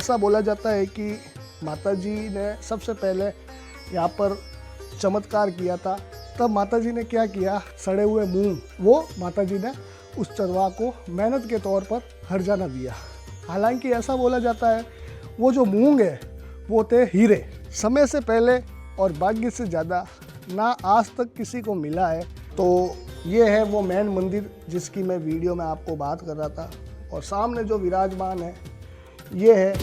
ऐसा बोला जाता है कि माताजी ने सबसे पहले यहाँ पर चमत्कार किया था। तब माताजी ने क्या किया, सड़े हुए मूंग वो माताजी ने उस चरवाह को मेहनत के तौर पर हर्जाना दिया। हालांकि ऐसा बोला जाता है वो जो मूंग है वो थे हीरे। समय से पहले और भाग्य से ज़्यादा ना आज तक किसी को मिला है। तो ये है वो मेन मंदिर जिसकी मैं वीडियो में आपको बात कर रहा था। और सामने जो विराजमान है ये है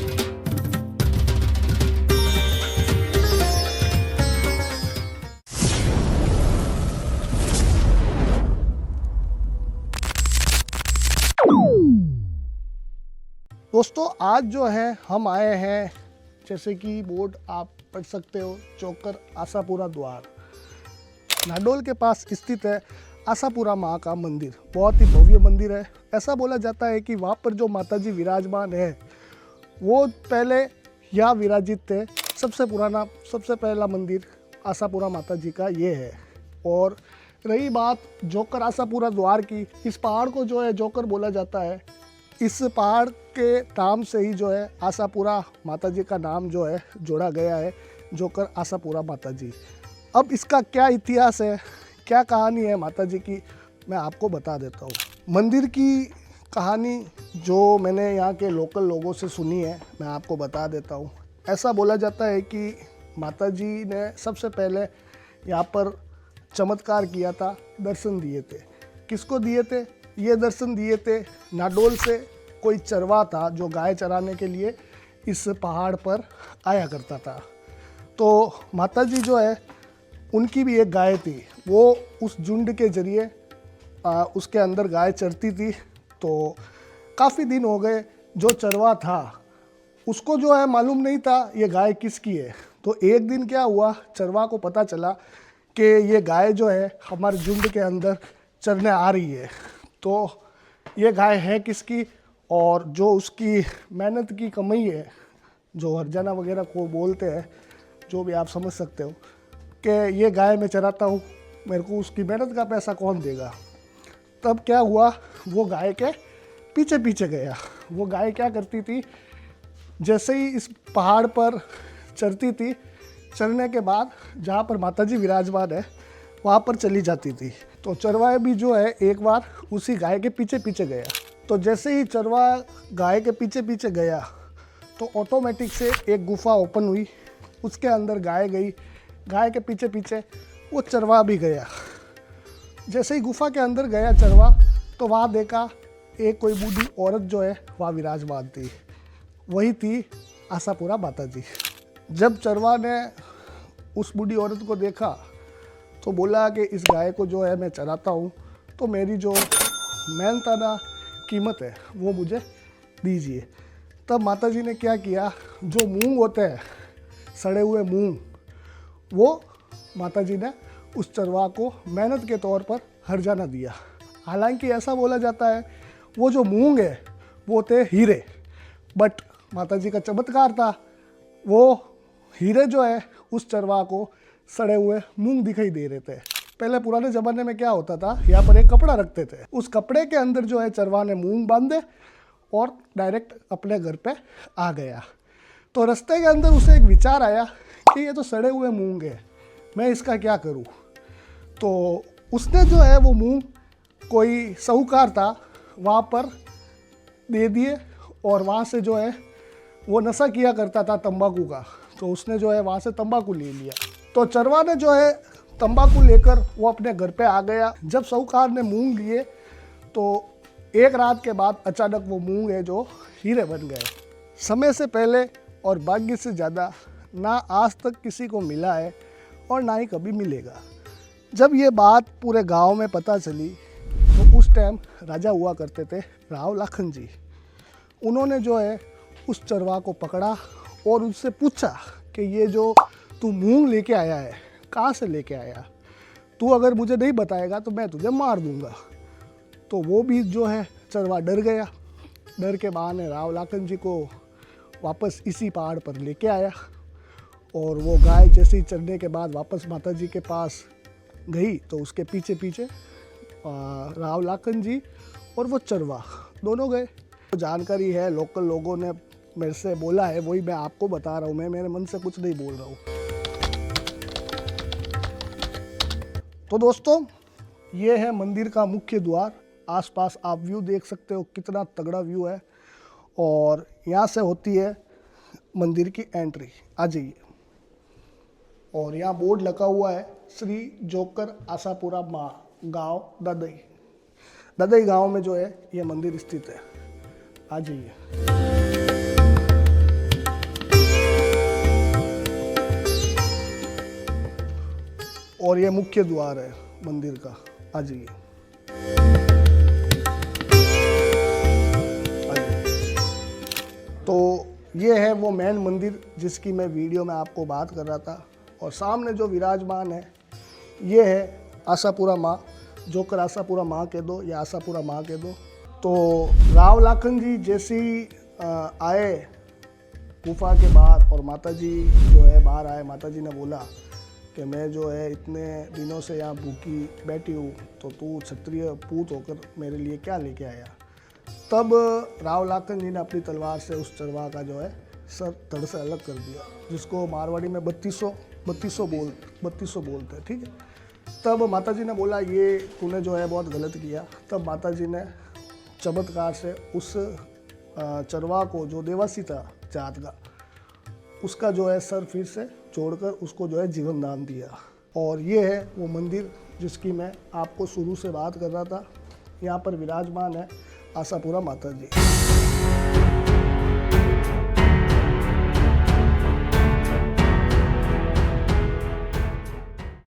दोस्तों। आज जो है हम आए हैं, जैसे कि बोर्ड आप पढ़ सकते हो, चौकर आशापुरा द्वार, नाडोल के पास स्थित है आशापुरा माँ का मंदिर। बहुत ही भव्य मंदिर है। ऐसा बोला जाता है कि वहाँ पर जो माताजी विराजमान है वो पहले यहाँ विराजित थे। सबसे पहला मंदिर आशापुरा माताजी का ये है। और रही बात जोकर आशापुरा द्वार की, इस पहाड़ को जो है जोकर बोला जाता है। इस पहाड़ के नाम से ही जो है आशापुरा माताजी का नाम जो है जोड़ा गया है, जोकर आशापुरा माताजी। अब इसका क्या इतिहास है, क्या कहानी है माताजी की, मैं आपको बता देता हूँ। मंदिर की कहानी जो मैंने यहाँ के लोकल लोगों से सुनी है मैं आपको बता देता हूँ। ऐसा बोला जाता है कि माताजी ने सबसे पहले यहाँ पर चमत्कार किया था, दर्शन दिए थे। किसको दिए थे? ये दर्शन दिए थे नाडोल से कोई चरवाहा था जो गाय चराने के लिए इस पहाड़ पर आया करता था। तो माताजी जो है उनकी भी एक गाय थी, वो उस झुंड के जरिए उसके अंदर गाय चरती थी। तो काफ़ी दिन हो गए, जो चरवाहा था उसको जो है मालूम नहीं था ये गाय किसकी है। तो एक दिन क्या हुआ, चरवाहा को पता चला कि ये गाय जो है हमारे झुंड के अंदर चरने आ रही है। तो ये गाय है किसकी, और जो उसकी मेहनत की कमाई है, जो हरजाना वगैरह को बोलते हैं, जो भी आप समझ सकते हो, कि ये गाय मैं चराता हूँ, मेरे को उसकी मेहनत का पैसा कौन देगा। तब क्या हुआ, वो गाय के पीछे पीछे गया। वो गाय क्या करती थी, जैसे ही इस पहाड़ पर चरती थी, चरने के बाद जहाँ पर माताजी विराजमान है वहाँ पर चली जाती थी। तो चरवाहा भी जो है एक बार उसी गाय के पीछे पीछे गया। तो जैसे ही चरवाहा गाय के पीछे पीछे गया तो ऑटोमेटिक से एक गुफा ओपन हुई, उसके अंदर गाय गई। गाय के पीछे पीछे वो चरवाहा भी गया। जैसे ही गुफा के अंदर गया चरवाहा, तो वहाँ देखा एक कोई बूढ़ी औरत जो है वहाँ विराजमान थी। वही थी आशापुरा माताजी। जब चरवाहा ने उस बूढ़ी औरत को देखा तो बोला कि इस गाय को जो है मैं चराता हूँ, तो मेरी जो मेहनताना कीमत है वो मुझे दीजिए। तब माताजी ने क्या किया, जो मूंग होते हैं, सड़े हुए मूंग, वो माताजी ने उस चरवाहा को मेहनत के तौर पर हर्जाना दिया। हालांकि ऐसा बोला जाता है वो जो मूंग है वो थे हीरे, बट माताजी का चमत्कार था, वो हीरे जो है उस चरवाहा को सड़े हुए मूंग दिखाई दे रहे थे। पहले पुराने ज़माने में क्या होता था, यहाँ पर एक कपड़ा रखते थे, उस कपड़े के अंदर जो है चरवाहा ने मूंग बांधे और डायरेक्ट अपने घर पे आ गया। तो रास्ते के अंदर उसे एक विचार आया कि ये तो सड़े हुए मूंग है, मैं इसका क्या करूँ। तो उसने जो है वो मूंग कोई साहूकार था वहाँ पर दे दिए, और वहाँ से जो है वो नशा किया करता था तंबाकू का, तो उसने जो है वहाँ से तंबाकू ले लिया। तो चरवाहा ने जो है तंबाकू लेकर वो अपने घर पे आ गया। जब साहूकार ने मूंग लिए तो एक रात के बाद अचानक वो मूंग है जो हीरे बन गए। समय से पहले और भाग्य से ज़्यादा ना आज तक किसी को मिला है और ना ही कभी मिलेगा। जब ये बात पूरे गांव में पता चली तो उस टाइम राजा हुआ करते थे राव लाखन जी। उन्होंने जो है उस चरवाहा को पकड़ा और उससे पूछा कि ये जो तू मूंग लेके आया है कहाँ से लेके आया, तू अगर मुझे नहीं बताएगा तो मैं तुझे मार दूंगा। तो वो भी जो है चरवाहा डर गया। डर के बहाने राव लाखन जी को वापस इसी पहाड़ पर लेके आया, और वो गाय जैसे ही चरने के बाद वापस माताजी के पास गई तो उसके पीछे पीछे राव लाखन जी और वो चरवाहा दोनों गए। जानकारी है, लोकल लोगों ने मेरे से बोला है वही मैं आपको बता रहा हूँ, मैं मेरे मन से कुछ नहीं बोल रहा हूँ। तो दोस्तों, ये है मंदिर का मुख्य द्वार। आसपास आप व्यू देख सकते हो, कितना तगड़ा व्यू है। और यहाँ से होती है मंदिर की एंट्री। आ जाइए। और यहाँ बोर्ड लगा हुआ है श्री जोकर आशापुरा माँ, गांव ददई। ददई गांव में जो है ये मंदिर स्थित है। आ जाइए। और ये मुख्य द्वार है मंदिर का। आ जाइए। तो ये है वो मेन मंदिर जिसकी मैं वीडियो में आपको बात कर रहा था। और सामने जो विराजमान है ये है आशापुरा माँ, जोकर आशापुरा माँ कह दो या आशापुरा माँ कह दो। तो राव लाखन जी जैसी आए गुफा के बाहर और माताजी जो है बाहर आए, माताजी ने बोला कि मैं जो है इतने दिनों से यहाँ भूखी बैठी हूँ, तो तू क्षत्रिय पूत होकर मेरे लिए क्या लेके आया। तब राव लाखन जी ने अपनी तलवार से उस चरवाहा का जो है सर धड़ से अलग कर दिया, जिसको मारवाड़ी में 3200 बोलते हैं, ठीक है। तब माताजी ने बोला ये तूने जो है बहुत गलत किया। तब माताजी ने चमत्कार से उस चरवाहा को, जो देवासी था जात का, उसका जो है सर फिर से जोड़कर उसको जो है जीवन दान दिया। और ये है वो मंदिर जिसकी मैं आपको शुरू से बात कर रहा था। यहाँ पर विराजमान है आशापुरा माता जी।